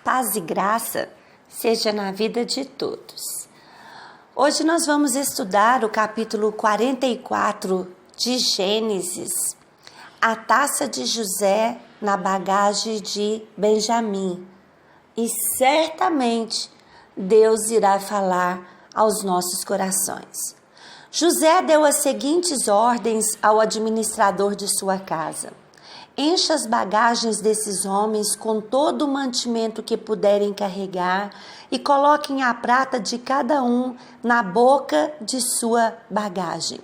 Paz e graça seja na vida de todos. Hoje nós vamos estudar o capítulo 44 de Gênesis, a taça de José na bagagem de Benjamim. E certamente Deus irá falar aos nossos corações. José deu as seguintes ordens ao administrador de sua casa: encha as bagagens desses homens com todo o mantimento que puderem carregar e coloquem a prata de cada um na boca de sua bagagem.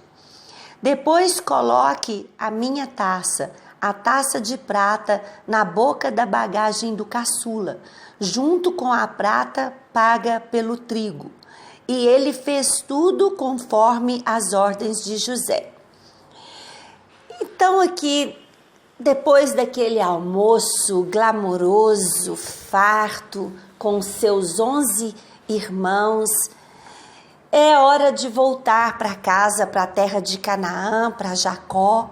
Depois coloque a minha taça, a taça de prata, na boca da bagagem do caçula, junto com a prata paga pelo trigo. E ele fez tudo conforme as ordens de José. Então aqui, depois daquele almoço glamouroso, farto, com seus 11 irmãos, é hora de voltar para casa, para a terra de Canaã, para Jacó.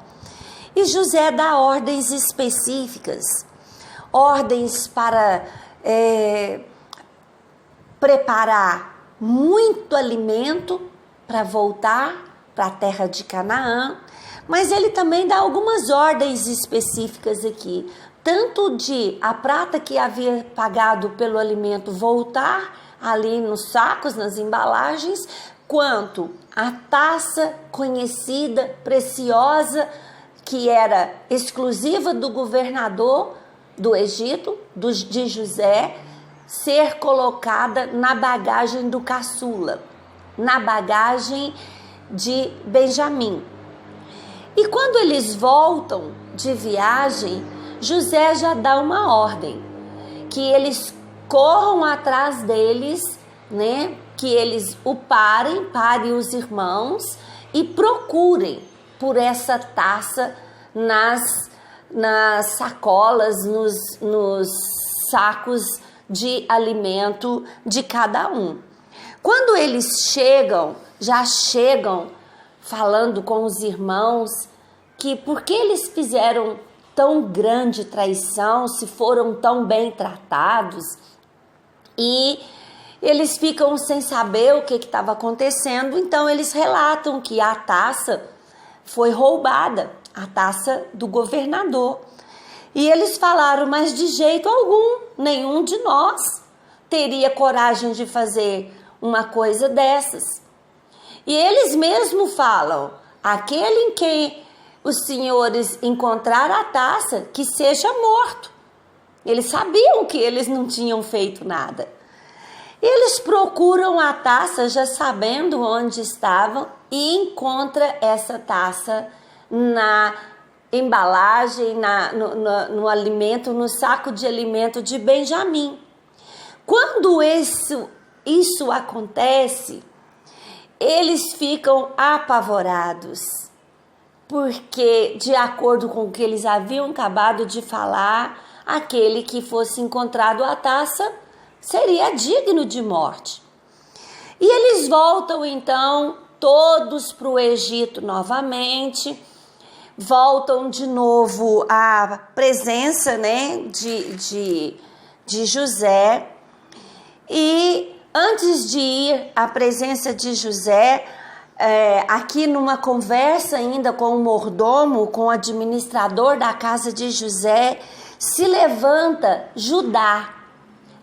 E José dá ordens específicas, ordens para preparar muito alimento para voltar para a terra de Canaã. Mas ele também dá algumas ordens específicas aqui, tanto de a prata que havia pagado pelo alimento voltar ali nos sacos, nas embalagens, quanto a taça conhecida, preciosa, que era exclusiva do governador do Egito, de José, ser colocada na bagagem do caçula, na bagagem de Benjamim. E quando eles voltam de viagem, José já dá uma ordem, que eles corram atrás deles, né? Que eles parem os irmãos e procurem por essa taça nas sacolas, nos sacos de alimento de cada um. Quando eles já chegam falando com os irmãos que por que eles fizeram tão grande traição, se foram tão bem tratados, e eles ficam sem saber o que estava acontecendo. Então eles relatam que a taça foi roubada, a taça do governador. E eles falaram, mas de jeito algum, nenhum de nós teria coragem de fazer uma coisa dessas. E eles mesmos falam, aquele em quem os senhores encontraram a taça, que seja morto. Eles sabiam que eles não tinham feito nada. Eles procuram a taça já sabendo onde estavam e encontram essa taça na embalagem, no alimento, no saco de alimento de Benjamim. Quando isso acontece, eles ficam apavorados, porque, de acordo com o que eles haviam acabado de falar, aquele que fosse encontrado a taça seria digno de morte. E eles voltam, então, todos para o Egito novamente, voltam de novo à presença, né, de José. E antes de ir à presença de José, aqui numa conversa ainda com o mordomo, com o administrador da casa de José, se levanta Judá,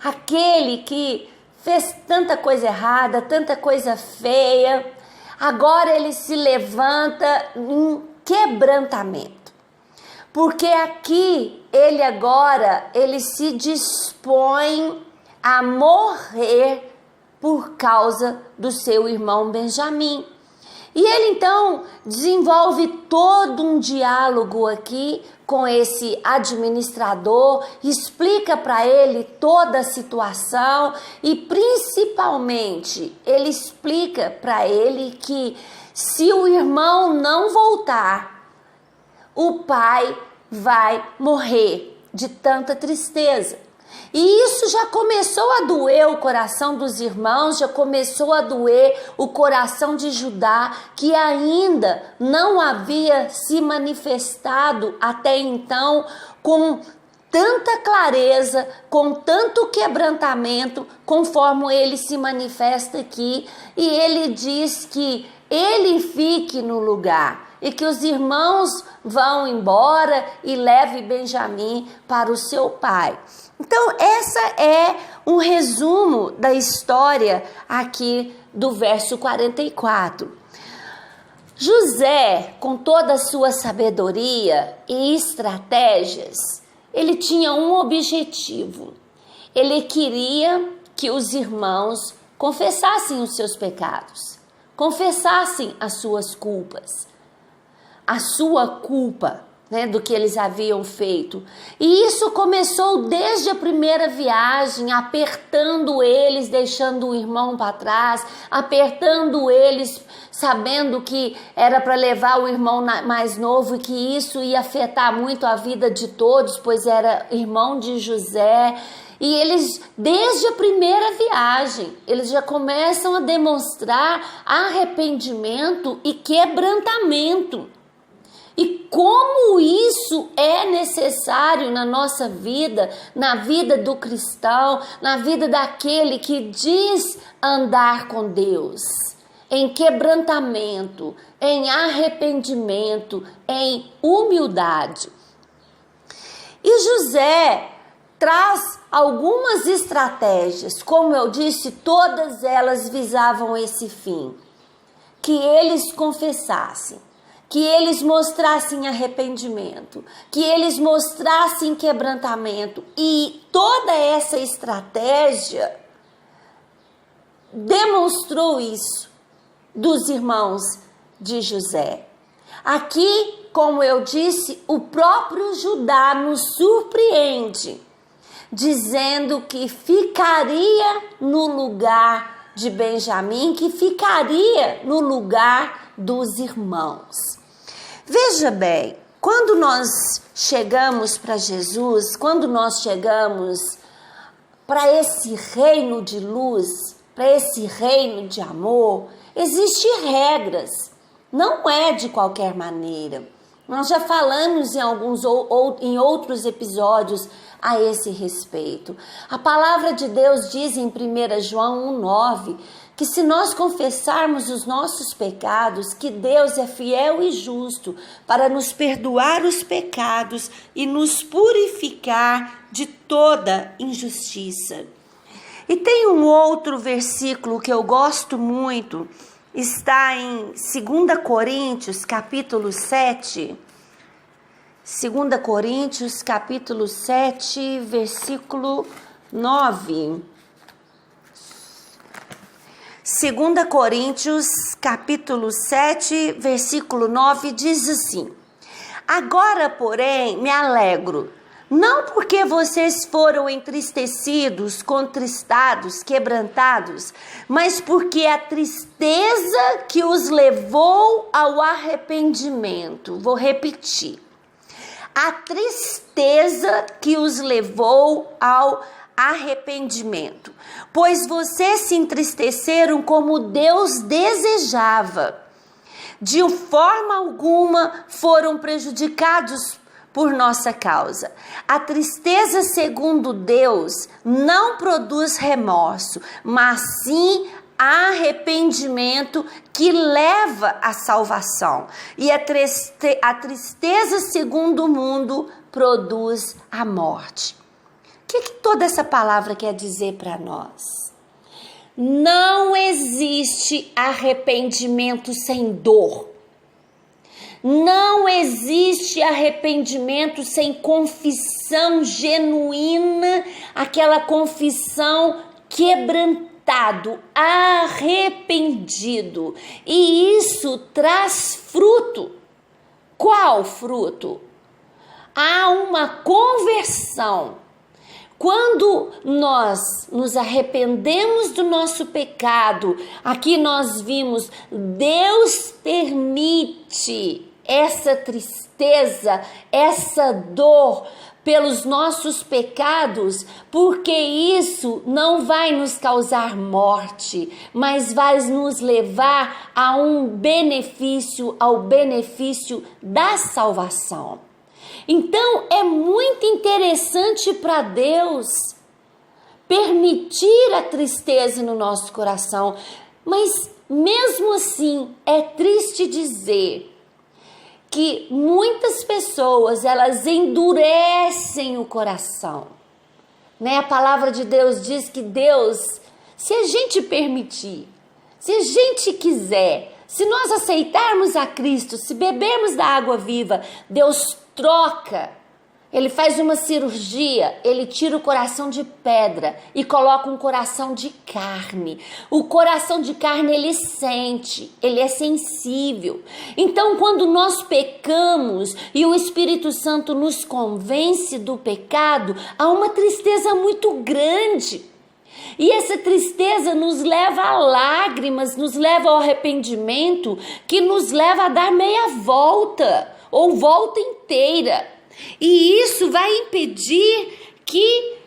aquele que fez tanta coisa errada, tanta coisa feia. Agora ele se levanta em quebrantamento, porque aqui ele se dispõe a morrer por causa do seu irmão Benjamim. E ele então desenvolve todo um diálogo aqui com esse administrador, explica para ele toda a situação e principalmente ele explica para ele que se o irmão não voltar, o pai vai morrer de tanta tristeza. E isso já começou a doer o coração dos irmãos, já começou a doer o coração de Judá, que ainda não havia se manifestado até então com tanta clareza, com tanto quebrantamento, conforme ele se manifesta aqui, e ele diz que ele fique no lugar e que os irmãos vão embora e leve Benjamim para o seu pai. Então, essa é um resumo da história aqui do verso 44. José, com toda a sua sabedoria e estratégias, ele tinha um objetivo. Ele queria que os irmãos confessassem os seus pecados, confessassem as suas culpas, a sua culpa, do que eles haviam feito. E isso começou desde a primeira viagem, apertando eles, deixando o irmão para trás, apertando eles, sabendo que era para levar o irmão mais novo e que isso ia afetar muito a vida de todos, pois era irmão de José. E eles, desde a primeira viagem, eles já começam a demonstrar arrependimento e quebrantamento. E como isso é necessário na nossa vida, na vida do cristão, na vida daquele que diz andar com Deus, em quebrantamento, em arrependimento, em humildade. E José traz algumas estratégias, como eu disse, todas elas visavam esse fim, que eles confessassem, que eles mostrassem arrependimento, que eles mostrassem quebrantamento. E toda essa estratégia demonstrou isso dos irmãos de José. Aqui, como eu disse, o próprio Judá nos surpreende, dizendo que ficaria no lugar de Benjamim, que ficaria no lugar dos irmãos. Veja bem, quando nós chegamos para Jesus, quando nós chegamos para esse reino de luz, para esse reino de amor, existem regras, não é de qualquer maneira. Nós já falamos em outros episódios a esse respeito. A palavra de Deus diz em 1 João 1,9 que se nós confessarmos os nossos pecados, que Deus é fiel e justo para nos perdoar os pecados e nos purificar de toda injustiça. E tem um outro versículo que eu gosto muito, está em 2 Coríntios, capítulo 7. 2 Coríntios, capítulo 7, versículo 9. 2 Coríntios, capítulo 7, versículo 9, diz assim: agora, porém, me alegro, não porque vocês foram entristecidos, contristados, quebrantados, mas porque a tristeza que os levou ao arrependimento. Vou repetir. A tristeza que os levou ao arrependimento. Pois vocês se entristeceram como Deus desejava. De forma alguma foram prejudicados por nossa causa. A tristeza, segundo Deus, não produz remorso, mas sim arrependimento que leva à salvação. E a tristeza, segundo o mundo, produz a morte. O que toda essa palavra quer dizer para nós? Não existe arrependimento sem dor. Não existe arrependimento sem confissão genuína, aquela confissão quebrantado, arrependido. E isso traz fruto. Qual fruto? Há uma conversão. Quando nós nos arrependemos do nosso pecado, aqui nós vimos, Deus permite essa tristeza, essa dor pelos nossos pecados, porque isso não vai nos causar morte, mas vai nos levar a um benefício, ao benefício da salvação. Então é muito interessante para Deus permitir a tristeza no nosso coração, mas mesmo assim é triste dizer que muitas pessoas elas endurecem o coração, né? A palavra de Deus diz que Deus, se a gente permitir, se a gente quiser, se nós aceitarmos a Cristo, se bebermos da água viva, Deus troca, Ele faz uma cirurgia, Ele tira o coração de pedra e coloca um coração de carne. O coração de carne, ele sente, ele é sensível. Então, quando nós pecamos e o Espírito Santo nos convence do pecado, há uma tristeza muito grande. E essa tristeza nos leva a lágrimas, nos leva ao arrependimento, que nos leva a dar meia volta ou volta inteira. E isso vai impedir que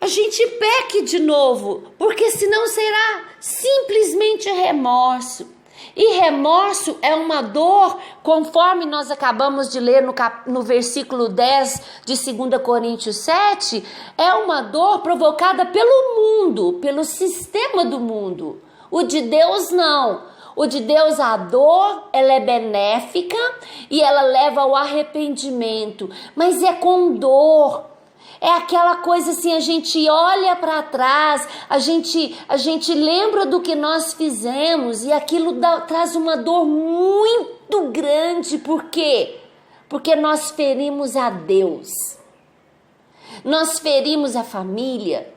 a gente peque de novo, porque senão será simplesmente remorso. E remorso é uma dor, conforme nós acabamos de ler no versículo 10 de 2 Coríntios 7, é uma dor provocada pelo mundo, pelo sistema do mundo. O de Deus não. O de Deus, a dor, ela é benéfica e ela leva ao arrependimento, mas é com dor. É aquela coisa assim, a gente olha para trás, a gente lembra do que nós fizemos e aquilo traz uma dor muito grande. Por quê? Porque nós ferimos a Deus, nós ferimos a família,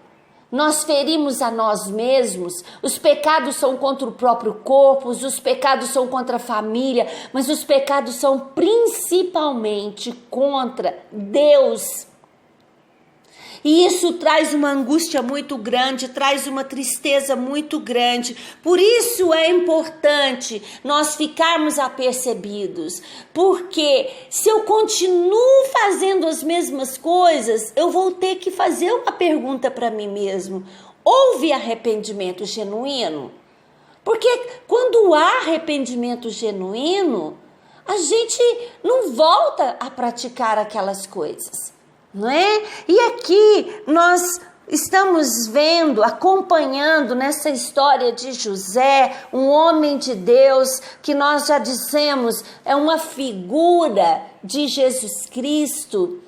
nós ferimos a nós mesmos. Os pecados são contra o próprio corpo, os pecados são contra a família, mas os pecados são principalmente contra Deus. E isso traz uma angústia muito grande, traz uma tristeza muito grande. Por isso é importante nós ficarmos apercebidos. Porque se eu continuo fazendo as mesmas coisas, eu vou ter que fazer uma pergunta para mim mesmo. Houve arrependimento genuíno? Porque quando há arrependimento genuíno, a gente não volta a praticar aquelas coisas. Não é? E aqui nós estamos vendo, acompanhando nessa história de José, um homem de Deus, que nós já dissemos, é uma figura de Jesus Cristo.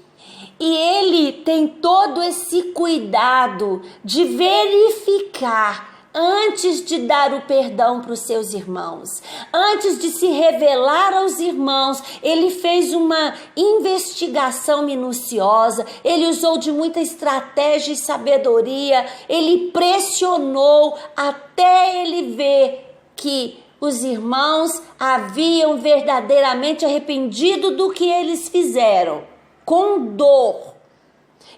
E ele tem todo esse cuidado de verificar antes de dar o perdão para os seus irmãos, antes de se revelar aos irmãos, ele fez uma investigação minuciosa, ele usou de muita estratégia e sabedoria, ele pressionou até ele ver que os irmãos haviam verdadeiramente arrependido do que eles fizeram, com dor,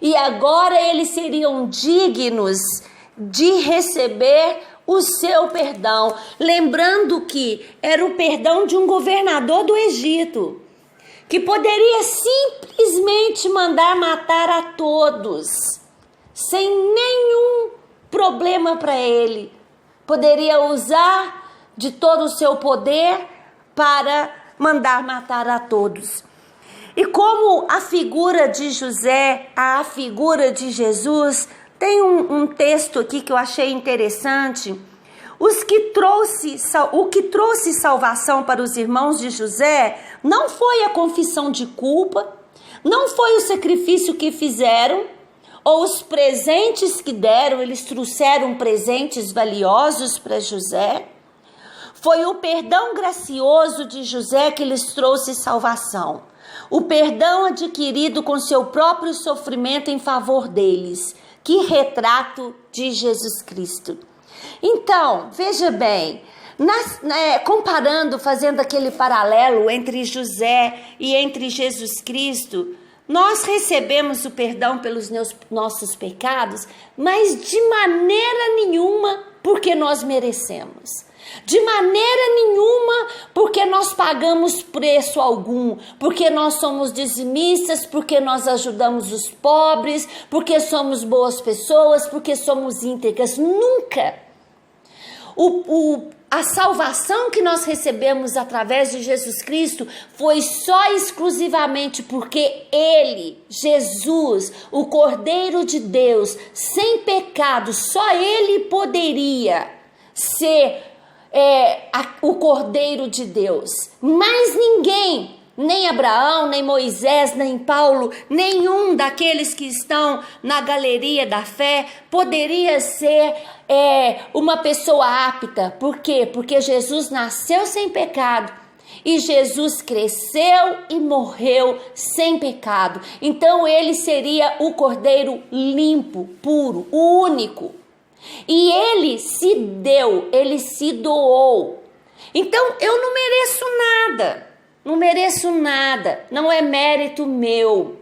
e agora eles seriam dignos de receber o seu perdão. Lembrando que era o perdão de um governador do Egito, que poderia simplesmente mandar matar a todos, sem nenhum problema para ele. Poderia usar de todo o seu poder para mandar matar a todos. E como a figura de José, a figura de Jesus, tem um texto aqui que eu achei interessante. O que trouxe salvação para os irmãos de José não foi a confissão de culpa, não foi o sacrifício que fizeram, ou os presentes que deram. Eles trouxeram presentes valiosos para José. Foi o perdão gracioso de José que lhes trouxe salvação. O perdão adquirido com seu próprio sofrimento em favor deles. Que retrato de Jesus Cristo. Então, veja bem, comparando, fazendo aquele paralelo entre José e entre Jesus Cristo, nós recebemos o perdão pelos nossos pecados, mas de maneira nenhuma porque nós merecemos. De maneira nenhuma porque nós pagamos preço algum, porque nós somos dizimistas, porque nós ajudamos os pobres, porque somos boas pessoas, porque somos íntegras. Nunca. a salvação que nós recebemos através de Jesus Cristo foi só exclusivamente porque Ele, Jesus, o Cordeiro de Deus, sem pecado, só Ele poderia ser o Cordeiro de Deus. Mais ninguém, nem Abraão, nem Moisés, nem Paulo, nenhum daqueles que estão na galeria da fé poderia ser uma pessoa apta. Por quê? Porque Jesus nasceu sem pecado e Jesus cresceu e morreu sem pecado. Então ele seria o Cordeiro limpo, puro, o único. E ele se deu, ele se doou. Então eu não mereço nada. Não mereço nada, não é mérito meu,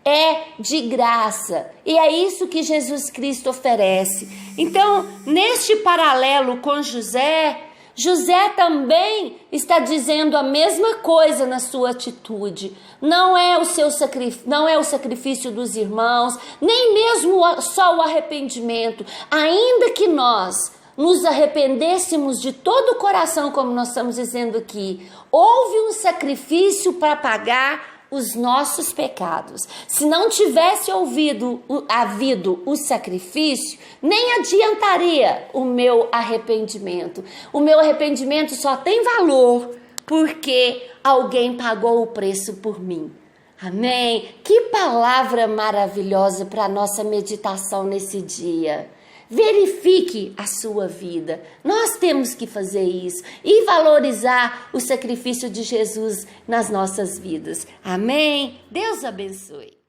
é de graça. E é isso que Jesus Cristo oferece. Então, neste paralelo com José, José também está dizendo a mesma coisa na sua atitude. Não é o sacrifício dos irmãos, nem mesmo só o arrependimento. Ainda que nós nos arrependêssemos de todo o coração, como nós estamos dizendo aqui, houve um sacrifício para pagar os nossos pecados. Se não tivesse havido o sacrifício, nem adiantaria o meu arrependimento. O meu arrependimento só tem valor porque alguém pagou o preço por mim. Amém? Que palavra maravilhosa para a nossa meditação nesse dia. Verifique a sua vida. Nós temos que fazer isso e valorizar o sacrifício de Jesus nas nossas vidas. Amém? Deus abençoe.